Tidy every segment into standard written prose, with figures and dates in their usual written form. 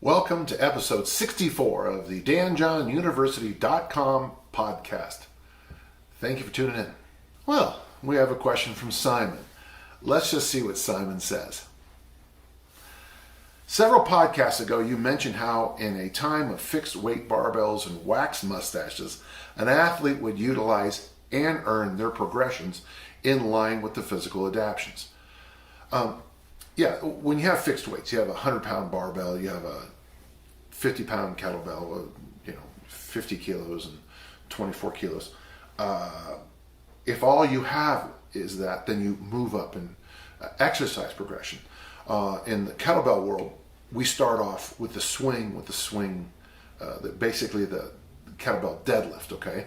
Welcome to episode 64 of the danjohnuniversity.com podcast. Thank you for tuning in. Well, we have a question from Simon. Let's just see what Simon says. Several podcasts ago, you mentioned how in a time of fixed weight barbells and wax mustaches, an athlete would utilize and earn their progressions in line with the physical adaptations. When you have fixed weights, you have a 100-pound barbell, you have a 50-pound kettlebell, 50 kilos and 24 kilos. If all you have is that, then you move up in exercise progression. In the kettlebell world, we start off with the swing, basically the kettlebell deadlift, okay?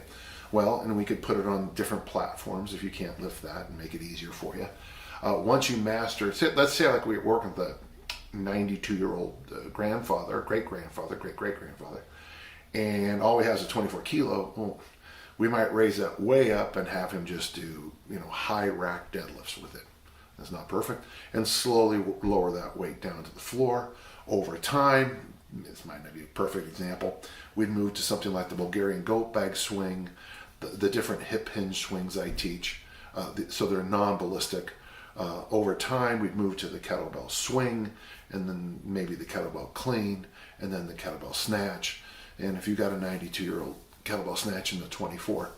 Well, and we could put it on different platforms if you can't lift that and make it easier for you. Once you master, let's say like we're working with a 92-year-old grandfather, great-great-grandfather, and all he has is 24 kilo, well, we might raise that way up and have him just do, high rack deadlifts with it. That's not perfect. And slowly lower that weight down to the floor. Over time, this might not be a perfect example, we'd move to something like the Bulgarian goat bag swing, the different hip hinge swings I teach, so they're non-ballistic. Over time, we'd move to the kettlebell swing, and then maybe the kettlebell clean, and then the kettlebell snatch. And if you got a 92-year-old kettlebell snatch in the 24,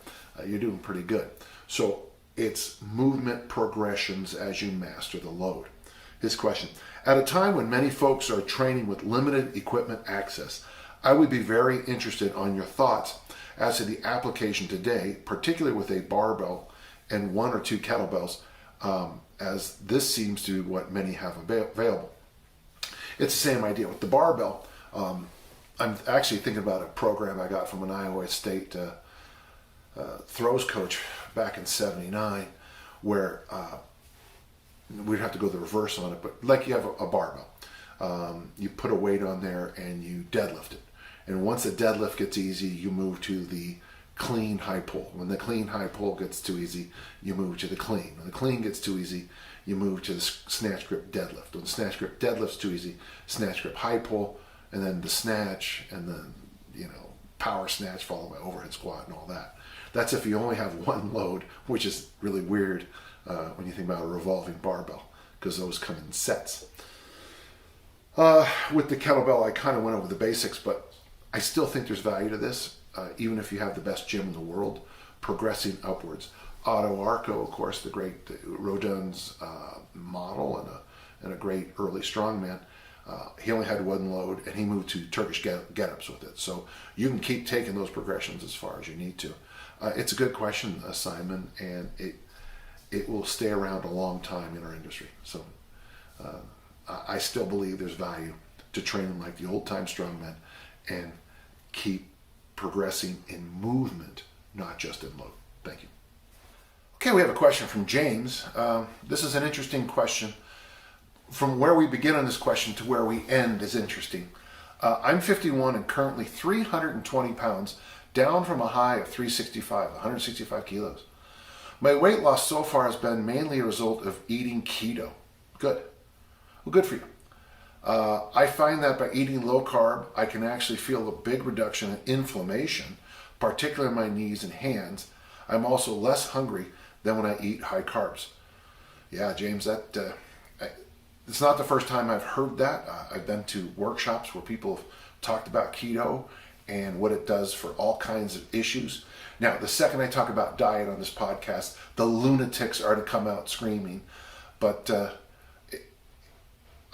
you're doing pretty good. So it's movement progressions as you master the load. His question: at a time when many folks are training with limited equipment access, I would be very interested on your thoughts as to the application today, particularly with a barbell and one or two kettlebells, as this seems to be what many have available. It's the same idea with the barbell. I'm actually thinking about a program I got from an Iowa State throws coach back in '79, where we'd have to go the reverse on it, but like you have a barbell. You put a weight on there and you deadlift it. And once the deadlift gets easy, you move to the clean high pull. When the clean high pull gets too easy, you move to the clean. When the clean gets too easy, you move to the snatch grip deadlift. When the snatch grip deadlift's too easy, snatch grip high pull, and then the snatch, and then power snatch followed by overhead squat and all that. That's if you only have one load, which is really weird when you think about a revolving barbell, because those come in sets. With the kettlebell, I kind of went over the basics, but I still think there's value to this. Even if you have the best gym in the world, progressing upwards. Otto Arco, of course, the great Rodin's model and a great early strongman, he only had one load and he moved to Turkish get-ups with it. So you can keep taking those progressions as far as you need to. It's a good question, Simon, and it will stay around a long time in our industry. So I still believe there's value to training like the old-time strongmen and keep progressing in movement, not just in load. Thank you. Okay, we have a question from James. This is an interesting question. From where we begin on this question to where we end is interesting. I'm 51 and currently 320 pounds, down from a high of 165 kilos. My weight loss so far has been mainly a result of eating keto. Good. Well, good for you. I find that by eating low carb, I can actually feel a big reduction in inflammation, particularly in my knees and hands. I'm also less hungry than when I eat high carbs. Yeah, James, it's not the first time I've heard that. I've been to workshops where people have talked about keto and what it does for all kinds of issues. Now, the second I talk about diet on this podcast, the lunatics are to come out screaming. But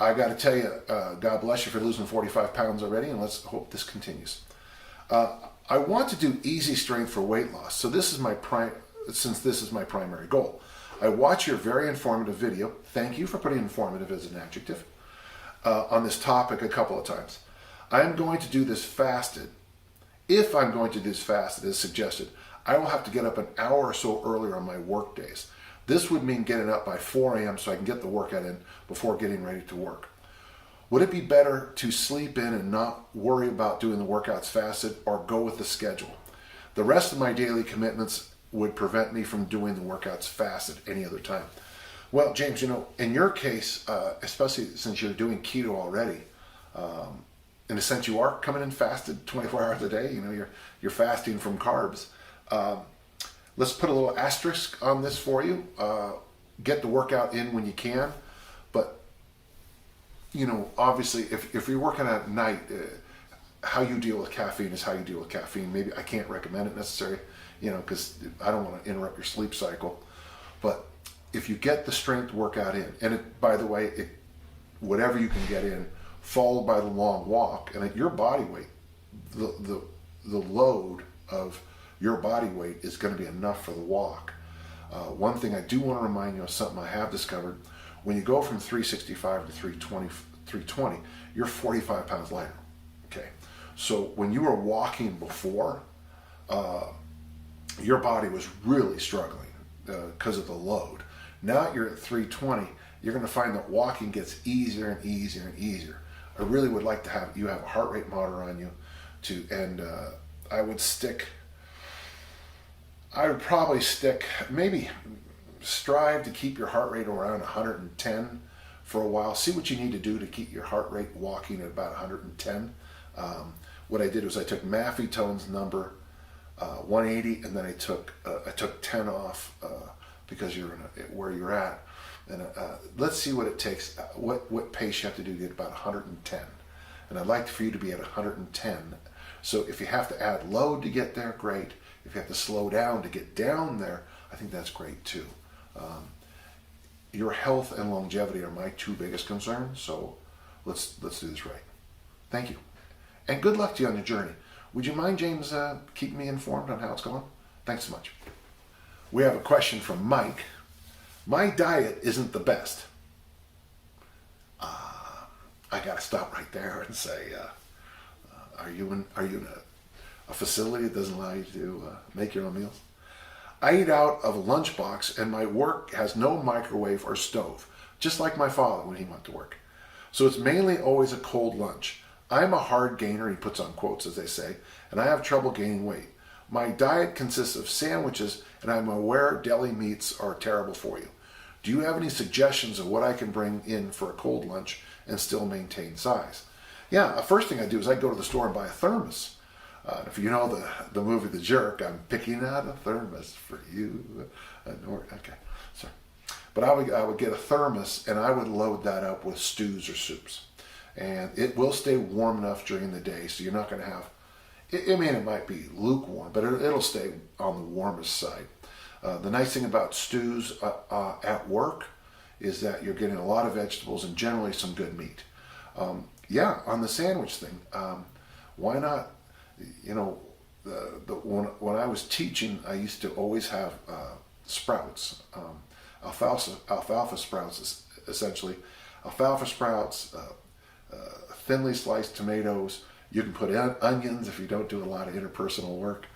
I got to tell you, God bless you for losing 45 pounds already, and let's hope this continues. I want to do easy strength for weight loss, so this is since this is my primary goal. I watch your very informative video. Thank you for putting informative as an adjective on this topic a couple of times. I am going to do this fasted. If I'm going to do this fasted as suggested, I will have to get up an hour or so earlier on my work days. This would mean getting up by 4 a.m. so I can get the workout in before getting ready to work. Would it be better to sleep in and not worry about doing the workouts fasted, or go with the schedule? The rest of my daily commitments would prevent me from doing the workouts fasted any other time. Well, James, in your case, especially since you're doing keto already, in a sense, you are coming in fasted 24 hours a day. You know, you're fasting from carbs. Let's put a little asterisk on this for you. Get the workout in when you can, but you know, obviously, if you're working at night, how you deal with caffeine is how you deal with caffeine. Maybe I can't recommend it necessarily, you know, because I don't want to interrupt your sleep cycle. But if you get the strength workout in, and by the way, whatever you can get in, followed by the long walk, and at your body weight, the load of your body weight is going to be enough for the walk. One thing I do want to remind you of, something I have discovered: when you go from 365 to 320, you're 45 pounds lighter. Okay, so when you were walking before, your body was really struggling because of the load. Now you're at 320, you're going to find that walking gets easier and easier and easier. I really would like to have you have a heart rate monitor on you, and I would probably stick, maybe strive to keep your heart rate around 110 for a while. See what you need to do to keep your heart rate walking at about 110. What I did was I took Maffetone's number 180, and then I took 10 off because you're where you're at. And let's see what it takes, what pace you have to do to get about 110. And I'd like for you to be at 110. So if you have to add load to get there, great. If you have to slow down to get down there, I think that's great too. Your health and longevity are my two biggest concerns, so let's do this right. Thank you. And good luck to you on your journey. Would you mind, James, keeping me informed on how it's going? Thanks so much. We have a question from Mike. My diet isn't the best. I got to stop right there and say, are you in a facility that doesn't allow you to make your own meals? I eat out of a lunchbox, and my work has no microwave or stove, just like my father when he went to work. So it's mainly always a cold lunch. I'm a hard gainer, he puts on quotes as they say, and I have trouble gaining weight. My diet consists of sandwiches, and I'm aware deli meats are terrible for you. Do you have any suggestions of what I can bring in for a cold lunch and still maintain size? Yeah, the first thing I do is I go to the store and buy a thermos. If you know the movie The Jerk, I'm picking out a thermos for you. Okay, sorry. But I would get a thermos, and I would load that up with stews or soups. And it will stay warm enough during the day, so you're not going to have, it might be lukewarm, but it'll stay on the warmest side. The nice thing about stews at work is that you're getting a lot of vegetables and generally some good meat. Yeah, on the sandwich thing, why not? You know, when I was teaching, I used to always have sprouts, alfalfa sprouts, essentially. Alfalfa sprouts, thinly sliced tomatoes. You can put onions if you don't do a lot of interpersonal work.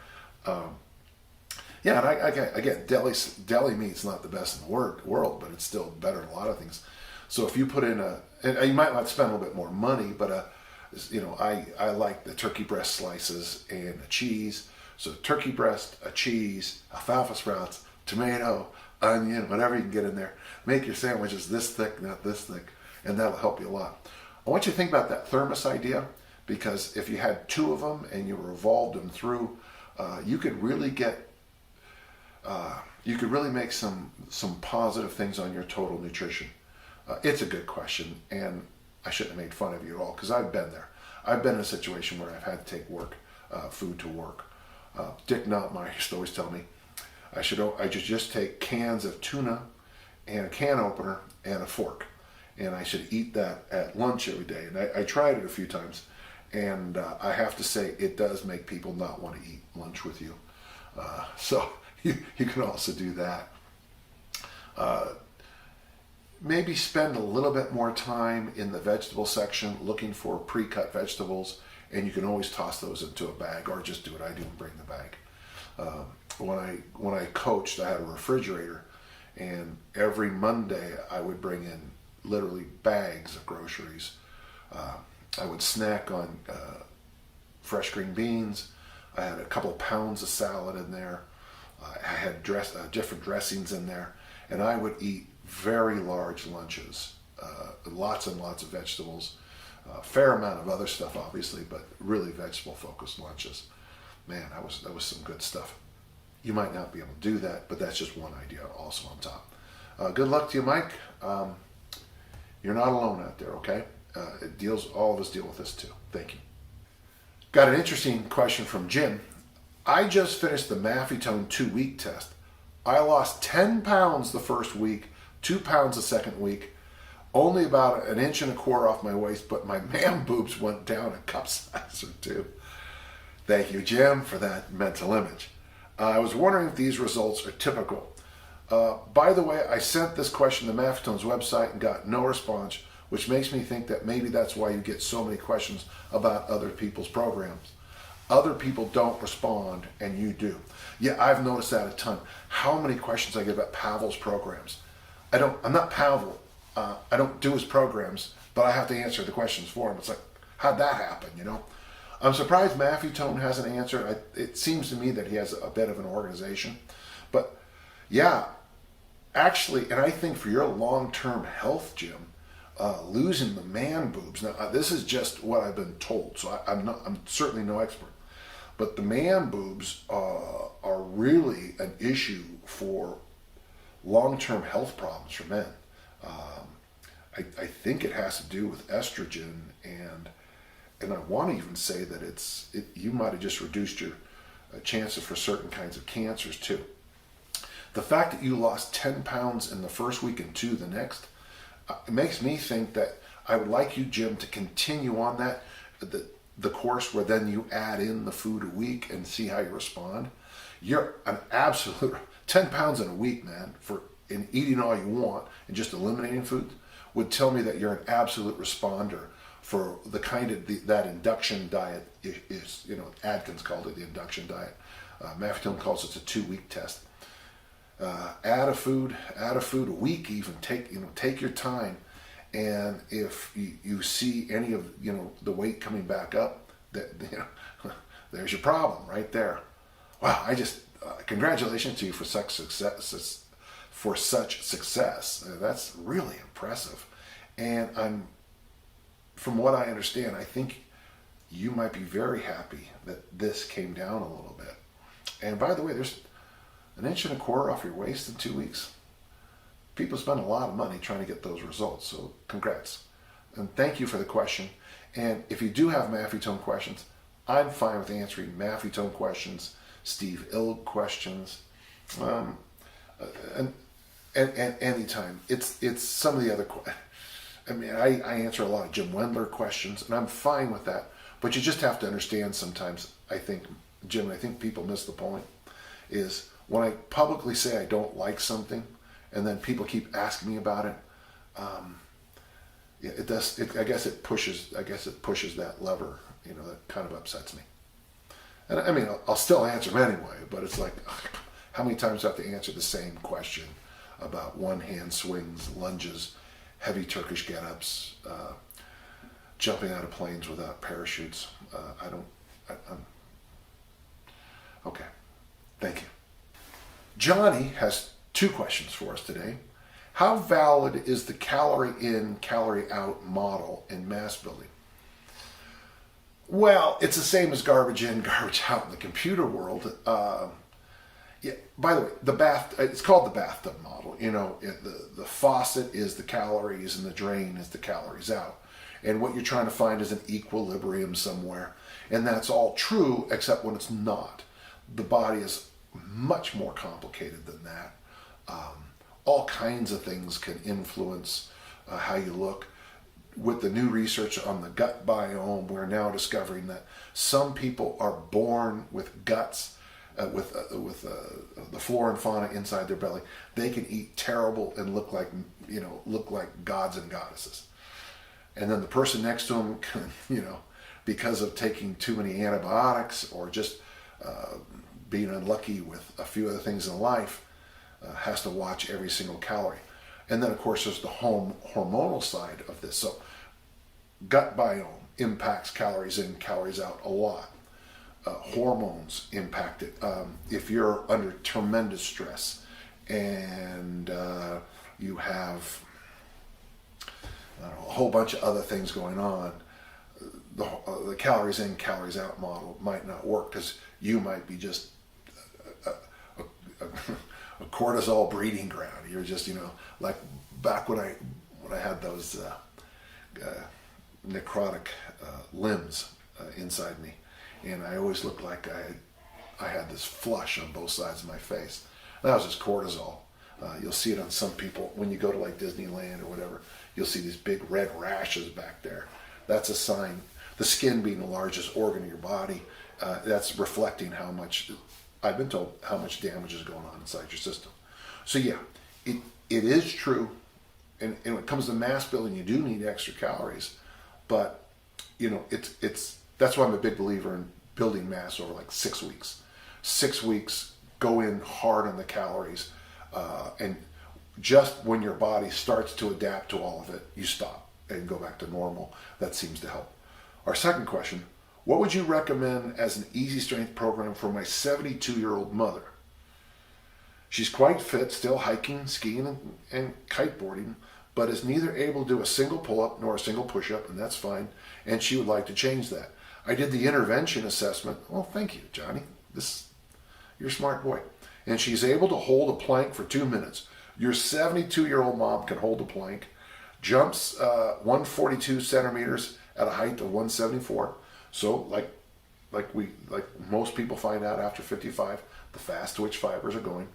Yeah, and again, deli meat's not the best in the world, but it's still better than a lot of things. So if you put in and you might not spend a little bit more money, but you know, I like the turkey breast slices and a cheese. So turkey breast, a cheese, alfalfa sprouts, tomato, onion, whatever you can get in there. Make your sandwiches this thick, not this thick, and that'll help you a lot. I want you to think about that thermos idea, because if you had two of them and you revolved them through, you could really make some positive things on your total nutrition. It's a good question, and I shouldn't have made fun of you at all, because I've been there. I've been in a situation where I've had to take food to work. Dick Notmeyer used to always tell me I should just take cans of tuna and a can opener and a fork, and I should eat that at lunch every day. And I tried it a few times, and I have to say it does make people not want to eat lunch with you. So you can also do that. Maybe spend a little bit more time in the vegetable section looking for pre-cut vegetables, and you can always toss those into a bag, or just do what I do and bring the bag. When I coached, I had a refrigerator, and every Monday I would bring in literally bags of groceries. I would snack on fresh green beans. I had a couple of pounds of salad in there. I had different dressings in there, and I would eat very large lunches, lots and lots of vegetables. A fair amount of other stuff, obviously, but really vegetable-focused lunches. Man, that was some good stuff. You might not be able to do that, but that's just one idea also on top. Good luck to you, Mike. You're not alone out there, okay? All of us deal with this too. Thank you. Got an interesting question from Jim. I just finished the Maffetone 2-week test. I lost 10 pounds the first week, 2 pounds the second week, only about 1.25 inches off my waist, but my man boobs went down a cup size or two. Thank you, Jim, for that mental image. I was wondering if these results are typical. By the way, I sent this question to Maffetone's website and got no response, which makes me think that maybe that's why you get so many questions about other people's programs. Other people don't respond, and you do. Yeah, I've noticed that a ton. How many questions I get about Pavel's programs? I'm not Pavel. I don't do his programs, but I have to answer the questions for him. It's like, how'd that happen, you know? I'm surprised Maffetone hasn't answered. It seems to me that he has a bit of an organization. But yeah, actually, and I think for your long-term health, Jim, losing the man boobs. Now, this is just what I've been told, so I'm certainly no expert. But the man boobs are really an issue for long-term health problems for men. I think it has to do with estrogen, and I want to even say that you might have just reduced your chances for certain kinds of cancers too. The fact that you lost 10 pounds in the first week and 2 the next, it makes me think that I would like you, Jim, to continue on that, the course where then you add in the food a week and see how you respond. You're an absolute 10 pounds in a week, man, in eating all you want and just eliminating food would tell me that you're an absolute responder for the kind of that induction diet is. You know, Atkins called it the induction diet. Maffetone calls it a 2-week test. Add a food a week, even take your time, and if you see any of the weight coming back up, that there's your problem right there. Wow, I just congratulations to you for such success. That's really impressive, and from what I understand, I think you might be very happy that this came down a little bit. And by the way, there's 1.25 inches off your waist in 2 weeks. People spend a lot of money trying to get those results, so congrats. And thank you for the question. And if you do have Maffetone questions, I'm fine with answering Maffetone questions, Steve Ilg questions, and anytime. It's some of the other questions. I mean, I answer a lot of Jim Wendler questions, and I'm fine with that. But you just have to understand sometimes, I think, Jim, I think people miss the point, is when I publicly say I don't like something, and then people keep asking me about it, it does. I guess it pushes that lever. That kind of upsets me. And I mean, I'll still answer them anyway. But it's like, how many times do I have to answer the same question about one-hand swings, lunges, heavy Turkish get-ups, jumping out of planes without parachutes? Okay. Thank you. Johnny has 2 questions for us today. How valid is the calorie in, calorie out model in mass building? Well, it's the same as garbage in, garbage out in the computer world. Yeah. By the way, it's called the bathtub model. The faucet is the calories and the drain is the calories out. And what you're trying to find is an equilibrium somewhere. And that's all true, except when it's not. The body is much more complicated than that. All kinds of things can influence how you look. With the new research on the gut biome, we're now discovering that some people are born with guts, with the flora and fauna inside their belly. They can eat terrible and look like gods and goddesses. And then the person next to them can, because of taking too many antibiotics or just being unlucky with a few other things in life, has to watch every single calorie. And then, of course, there's the hormonal side of this. So gut biome impacts calories in, calories out a lot. Hormones impact it. If you're under tremendous stress and you have a whole bunch of other things going on, the calories in, calories out model might not work because you might be just a cortisol breeding ground. You're just, like back when I had those necrotic limbs inside me, and I always looked like I had this flush on both sides of my face. That was just cortisol. You'll see it on some people when you go to like Disneyland or whatever. You'll see these big red rashes back there. That's a sign. The skin being the largest organ in your body, that's reflecting how much, I've been told, how much damage is going on inside your system. So yeah, it is true. And when it comes to mass building, you do need extra calories. But, it's that's why I'm a big believer in building mass over like 6 weeks. 6 weeks, go in hard on the calories. And just when your body starts to adapt to all of it, you stop and go back to normal. That seems to help. Our second question, what would you recommend as an easy strength program for my 72-year-old mother? She's quite fit, still hiking, skiing, and kiteboarding, but is neither able to do a single pull-up nor a single push-up, and that's fine, and she would like to change that. I did the intervention assessment. Well, thank you, Johnny. You're a smart boy. And she's able to hold a plank for 2 minutes. Your 72-year-old mom can hold a plank, jumps 142 centimeters at a height of 174. So like most people find out after 55, the fast twitch fibers are going.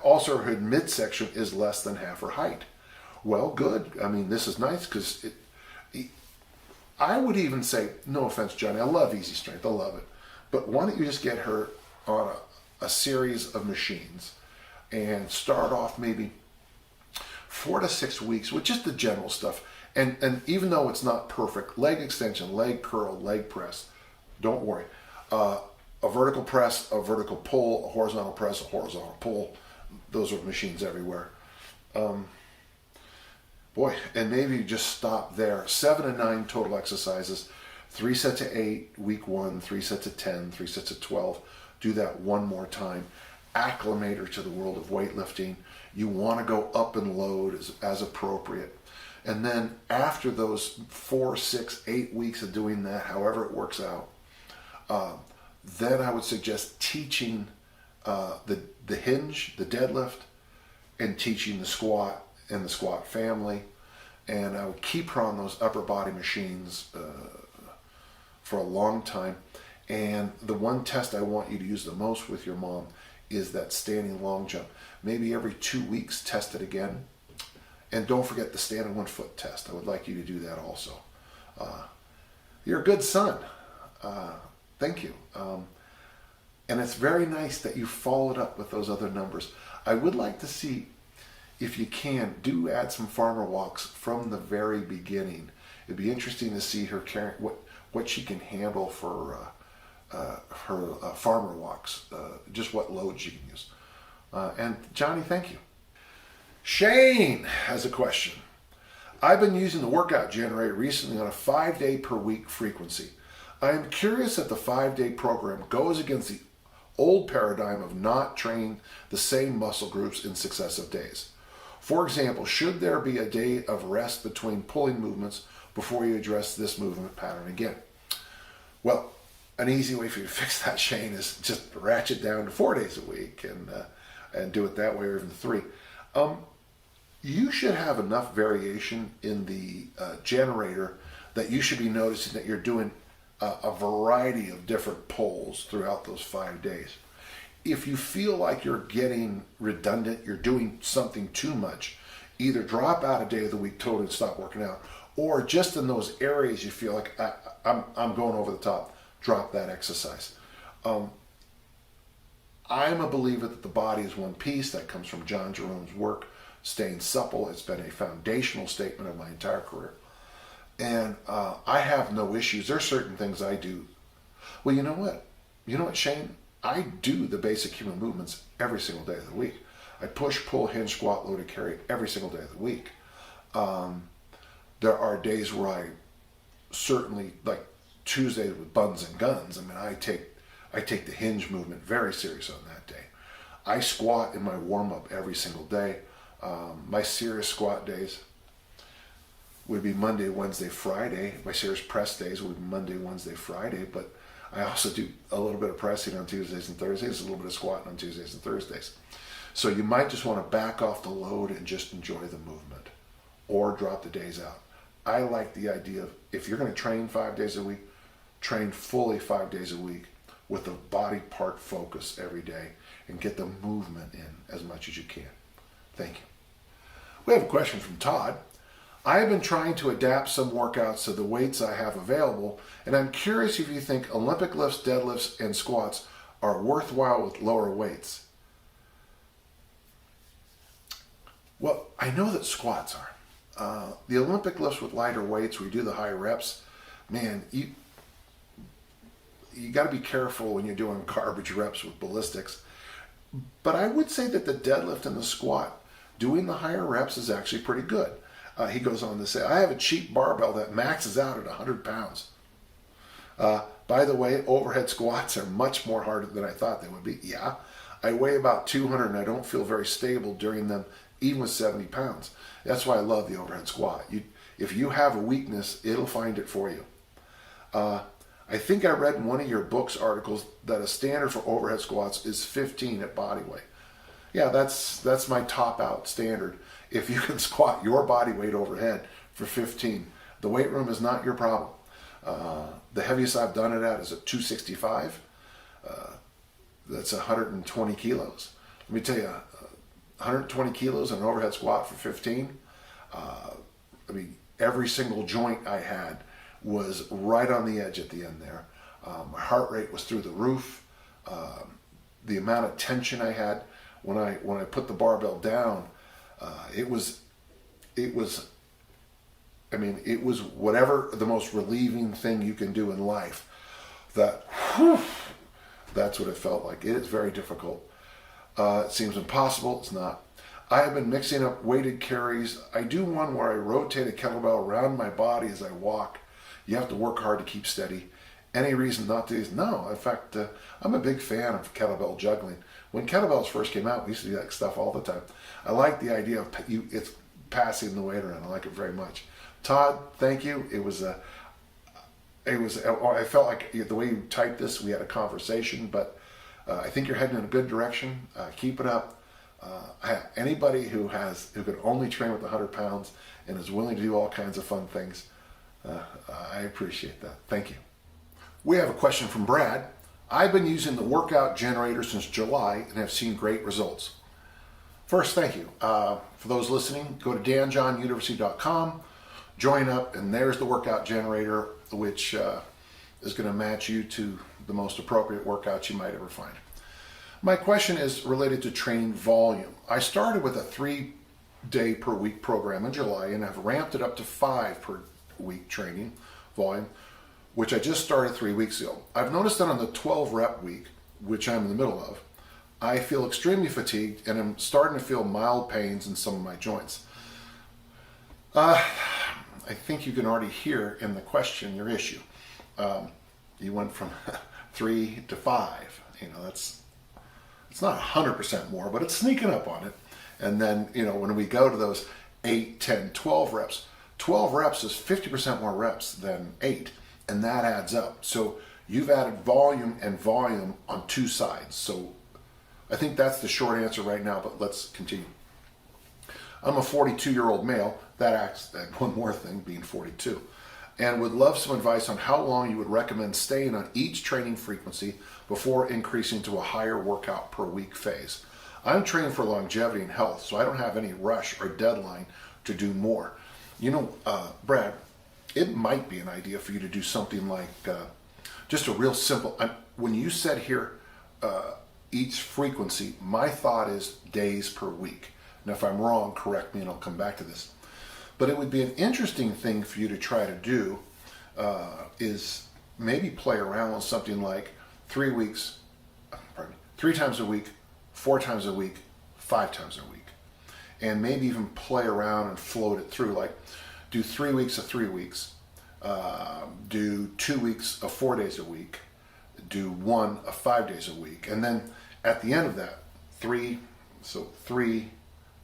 Also, her midsection is less than half her height. Well, good. I mean, this is nice because I would even say, no offense, Johnny, I love easy strength. I love it. But why don't you just get her on a series of machines and start off maybe 4 to 6 weeks with just the general stuff. And even though it's not perfect, leg extension, leg curl, leg press, don't worry. A vertical press, a vertical pull, a horizontal press, a horizontal pull. Those are machines everywhere. Boy, and maybe you just stop there. 7 to 9 total exercises. 3 sets of 8, week 1, 3 sets of 10, 3 sets of 12. Do that one more time. Acclimate her to the world of weightlifting. You want to go up and load as appropriate. And then after those 4, 6, 8 weeks of doing that, however it works out, then I would suggest teaching the hinge, the deadlift, and teaching the squat and the squat family. And I would keep her on those upper body machines for a long time. And the one test I want you to use the most with your mom is that standing long jump. Maybe every 2 weeks, test it again. And don't forget the stand on 1 foot test. I would like you to do that also. You're a good son. Thank you. And it's very nice that you followed up with those other numbers. I would like to see, if you can, do add some farmer walks from the very beginning. It'd be interesting to see her carrying what she can handle for her farmer walks, just what load she can use. And Johnny, thank you. Shane has a question. I've been using the workout generator recently on a 5-day per week frequency. I am curious if the 5-day program goes against the old paradigm of not training the same muscle groups in successive days. For example, should there be a day of rest between pulling movements before you address this movement pattern again? Well, an easy way for you to fix that, Shane, is just ratchet down to 4 days a week and do it that way, or even 3. You should have enough variation in the generator that you should be noticing that you're doing a variety of different pulls throughout those 5 days. If you feel like you're getting redundant, you're doing something too much, either drop out a day of the week totally and stop working out, or just in those areas you feel like I'm going over the top, drop that exercise. I'm a believer that the body is one piece. That comes from John Jerome's work, Staying Supple. It's been a foundational statement of my entire career. And I have no issues. There are certain things I do. Well, you know what? You know what, Shane? I do the basic human movements every single day of the week. I push, pull, hinge, squat, loaded, carry every single day of the week. There are days where I certainly, like Tuesday with buns and guns, I mean, I take the hinge movement very serious on that day. I squat in my warm-up every single day. My serious squat days, would be Monday, Wednesday, Friday. My serious press days would be Monday, Wednesday, Friday. But I also do a little bit of pressing on Tuesdays and Thursdays, a little bit of squatting on Tuesdays and Thursdays. So you might just want to back off the load and just enjoy the movement, or drop the days out. I like the idea of, if you're going to train 5 days a week, train fully 5 days a week with a body part focus every day and get the movement in as much as you can. Thank you. We have a question from Todd. I have been trying to adapt some workouts to the weights I have available, and I'm curious if you think Olympic lifts, deadlifts, and squats are worthwhile with lower weights. Well, I know that squats are. The Olympic lifts with lighter weights, where you do the high reps, man, you got to be careful when you're doing garbage reps with ballistics. But I would say that the deadlift and the squat, doing the higher reps, is actually pretty good. He goes on to say, I have a cheap barbell that maxes out at 100 pounds. By the way, overhead squats are much more harder than I thought they would be. Yeah, I weigh about 200 and I don't feel very stable during them, even with 70 pounds. That's why I love the overhead squat. If you have a weakness, it'll find it for you. I think I read in one of your books articles that a standard for overhead squats is 15 at body weight. Yeah, that's my top out standard. If you can squat your body weight overhead for 15, the weight room is not your problem. The heaviest I've done it at is a 265. That's 120 kilos. Let me tell you, 120 kilos and an overhead squat for 15. I mean, every single joint I had was right on the edge at the end there. My heart rate was through the roof. The amount of tension I had when I put the barbell down, it was whatever the most relieving thing you can do in life. That's what it felt like. It is very difficult. It seems impossible. It's not. I have been mixing up weighted carries. I do one where I rotate a kettlebell around my body as I walk. You have to work hard to keep steady. Any reason not to? No. In fact, I'm a big fan of kettlebell juggling. When kettlebells first came out, we used to do that stuff all the time. I like the idea of it's passing the weight around. I like it very much. Todd, thank you. I felt like the way you typed this, we had a conversation, but I think you're heading in a good direction. Keep it up. Anybody who can only train with 100 pounds and is willing to do all kinds of fun things, I appreciate that. Thank you. We have a question from Brad. I've been using the workout generator since July and have seen great results. First, thank you. For those listening, go to danjohnuniversity.com, join up, and there's the workout generator, which is going to match you to the most appropriate workouts you might ever find. My question is related to training volume. I started with a 3-day per week program in July and have ramped it up to 5 per week training volume, which I just started 3 weeks ago. I've noticed that on the 12 rep week, which I'm in the middle of, I feel extremely fatigued and I'm starting to feel mild pains in some of my joints. I think you can already hear in the question your issue. You went from 3 to 5. It's not 100% more, but it's sneaking up on it. And then, when we go to those 8, 10, 12 reps, 12 reps is 50% more reps than 8, and that adds up. So you've added volume and volume on 2 sides. So I think that's the short answer right now, but let's continue. I'm a 42-year-old male. That adds one more thing, being 42. And would love some advice on how long you would recommend staying on each training frequency before increasing to a higher workout per week phase. I'm training for longevity and health, so I don't have any rush or deadline to do more. Brad, it might be an idea for you to do something like just a real simple, when you said here each frequency, my thought is days per week. Now, if I'm wrong, correct me and I'll come back to this. But it would be an interesting thing for you to try to do is maybe play around with something like 3 times a week, 4 times a week, 5 times a week. And maybe even play around and float it through, like do 3 weeks of 3 weeks, do 2 weeks of 4 days a week, do 1 of 5 days a week. And then at the end of that, 3,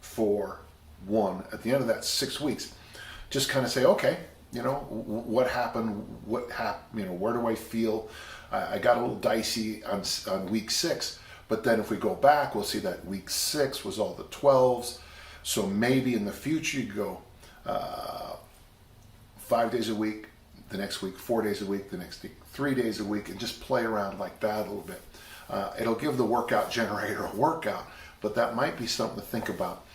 4, 1, at the end of that 6 weeks, just kind of say, okay, what happened? Where do I feel? I got a little dicey on week 6, but then if we go back, we'll see that week 6 was all the 12s. So maybe in the future you go 5 days a week, the next week 4 days a week, the next week 3 days a week, and just play around like that a little bit. It'll give the workout generator a workout, but that might be something to think about.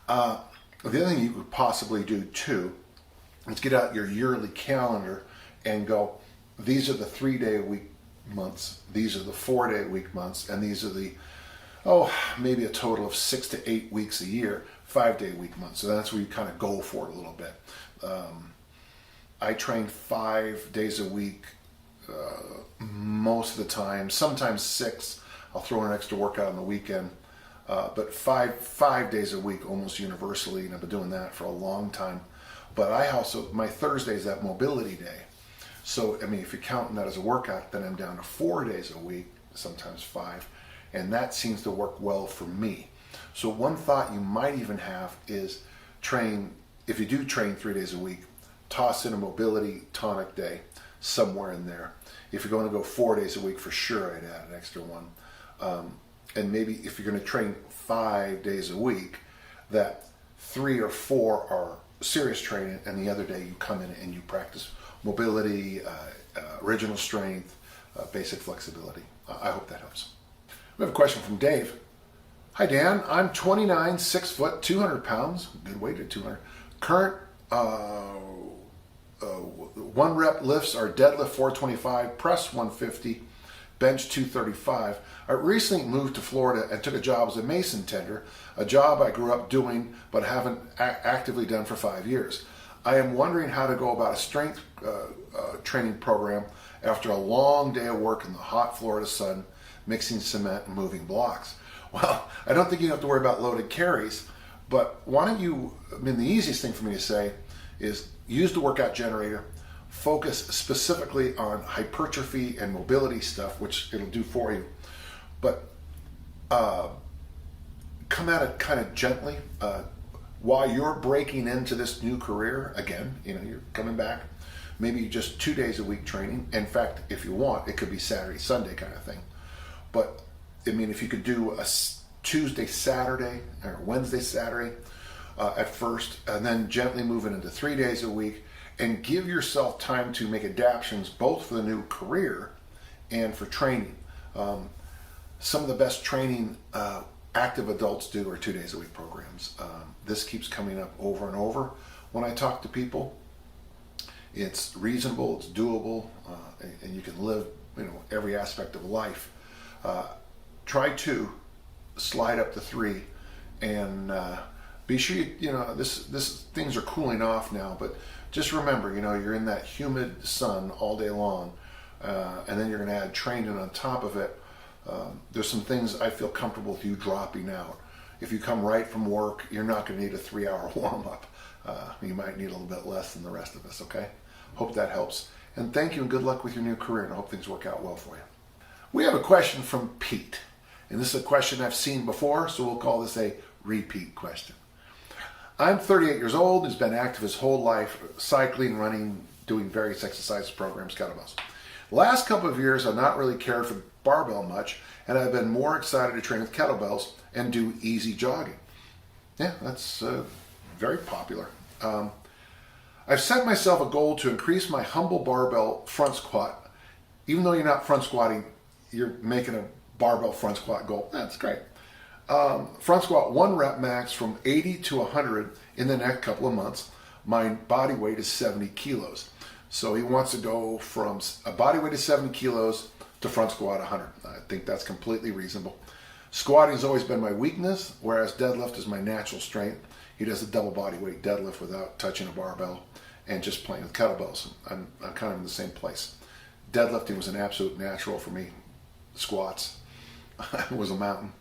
The other thing you could possibly do too is get out your yearly calendar and go, these are the 3-day-a-week months, these are the 4-day-a-week months, and these are the, maybe a total of 6 to 8 weeks a year, 5-day-a-week months. So that's where you kind of go for it a little bit. I train 5 days a week most of the time, sometimes 6. I'll throw in an extra workout on the weekend. But five days a week almost universally, and I've been doing that for a long time. But I also, my Thursday is that mobility day. So, if you're counting that as a workout, then I'm down to 4 days a week, sometimes 5. And that seems to work well for me. So one thought you might even have is if you do train 3 days a week, toss in a mobility tonic day somewhere in there. If you're going to go 4 days a week, for sure I'd add an extra one. And maybe if you're going to train 5 days a week, that 3 or 4 are serious training, and the other day you come in and you practice mobility, original strength, basic flexibility. I hope that helps. We have a question from Dave. Hi Dan, I'm 29, 6 foot, 200 pounds, good weight at 200. Current 1 rep lifts are deadlift 425, press 150, bench 235. I recently moved to Florida and took a job as a mason tender, a job I grew up doing but haven't actively done for 5 years. I am wondering how to go about a strength training program after a long day of work in the hot Florida sun, mixing cement and moving blocks. Well, I don't think you have to worry about loaded carries, but why don't you, the easiest thing for me to say is use the workout generator, focus specifically on hypertrophy and mobility stuff, which it'll do for you, but come at it kind of gently while you're breaking into this new career. Again, you're coming back, maybe just 2 days a week training. In fact, if you want, it could be Saturday, Sunday kind of thing. But if you could do a Tuesday, Saturday, or Wednesday, Saturday at first, and then gently move it into 3 days a week, and give yourself time to make adaptations both for the new career and for training. Some of the best training active adults do are 2 days a week programs. This keeps coming up over and over when I talk to people. It's reasonable, it's doable, and you can live every aspect of life. Try to slide up to 3, and be sure this things are cooling off now, but just remember, you're in that humid sun all day long, and then you're going to add training on top of it. There's some things I feel comfortable with you dropping out. If you come right from work, you're not going to need a 3-hour warm-up. You might need a little bit less than the rest of us, okay? Hope that helps. And thank you, and good luck with your new career, and I hope things work out well for you. We have a question from Pete, and this is a question I've seen before, so we'll call this a repeat question. I'm 38 years old, has been active his whole life, cycling, running, doing various exercise programs, kettlebells. Last couple of years, I've not really cared for barbell much, and I've been more excited to train with kettlebells and do easy jogging. Yeah, that's very popular. I've set myself a goal to increase my humble barbell front squat. Even though you're not front squatting, you're making a barbell front squat goal. That's great. Front squat 1 rep max from 80 to 100 in the next couple of months. My body weight is 70 kilos. So he wants to go from a body weight of 70 kilos to front squat 100. I think that's completely reasonable. Squatting has always been my weakness, whereas deadlift is my natural strength. He does a double body weight deadlift without touching a barbell and just playing with kettlebells. I'm kind of in the same place. Deadlifting was an absolute natural for me. Squats was a mountain.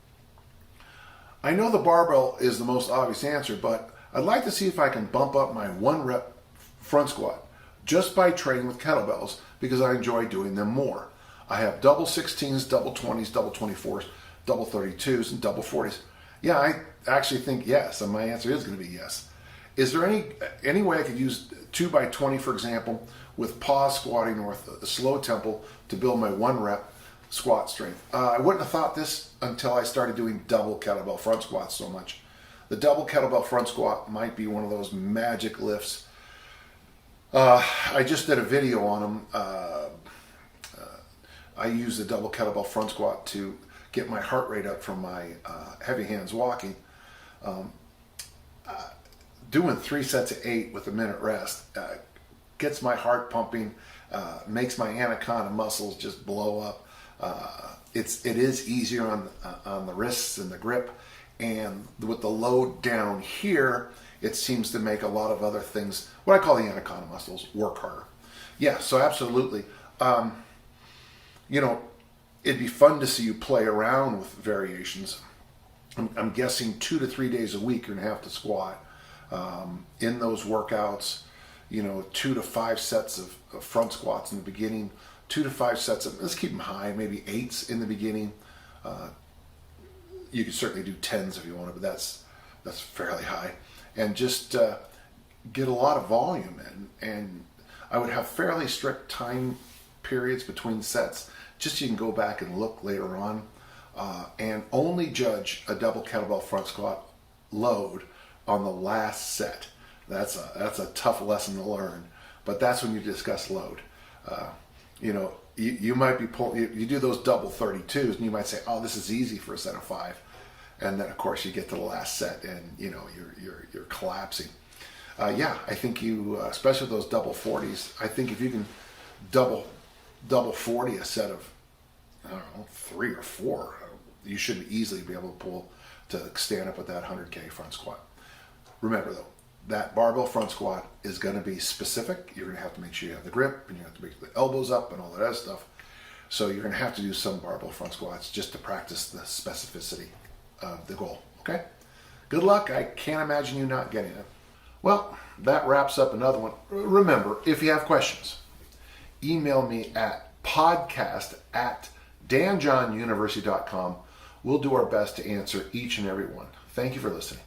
I know the barbell is the most obvious answer, but I'd like to see if I can bump up my 1 rep front squat just by training with kettlebells because I enjoy doing them more. I have double 16s, double 20s, double 24s, double 32s, and double 40s. Yeah, I actually think yes, and my answer is going to be yes. Is there any way I could use 2x20, for example, with pause squatting or with a slow tempo to build my 1 rep squat strength? I wouldn't have thought this until I started doing double kettlebell front squats so much. The double kettlebell front squat might be one of those magic lifts. I just did a video on them. I use the double kettlebell front squat to get my heart rate up from my heavy hands walking. Doing 3 sets of 8 with a minute rest gets my heart pumping, makes my anaconda muscles just blow up. It is easier on the wrists and the grip, and with the load down here, it seems to make a lot of other things, what I call the anaconda muscles, work harder. Yeah, so absolutely. You know, it'd be fun to see you play around with variations. I'm guessing 2 to 3 days a week you're gonna have to squat. In those workouts, you know, 2 to 5 sets of front squats in the beginning, 2 to 5 sets of, let's keep them high, maybe 8s in the beginning. You can certainly do 10s if you want to, but that's fairly high. And just get a lot of volume in. And I would have fairly strict time periods between sets, just so you can go back and look later on. And only judge a double kettlebell front squat load on the last set. That's a tough lesson to learn, but that's when you discuss load. You know, you might be you do those double 32s, and you might say, "Oh, this is easy for a set of 5," and then of course you get to the last set, and you know you're collapsing. Yeah, I think you, especially with those double 40s, I think if you can double 40 a set of, I don't know, 3 or 4, you should easily be able to pull to stand up with that 100K front squat. Remember though, that barbell front squat is going to be specific. You're going to have to make sure you have the grip, and you have to make the elbows up and all that other stuff. So you're going to have to do some barbell front squats just to practice the specificity of the goal. Okay? Good luck. I can't imagine you not getting it. Well, that wraps up another one. Remember, if you have questions, email me at podcast@danjohnuniversity.com. We'll do our best to answer each and every one. Thank you for listening.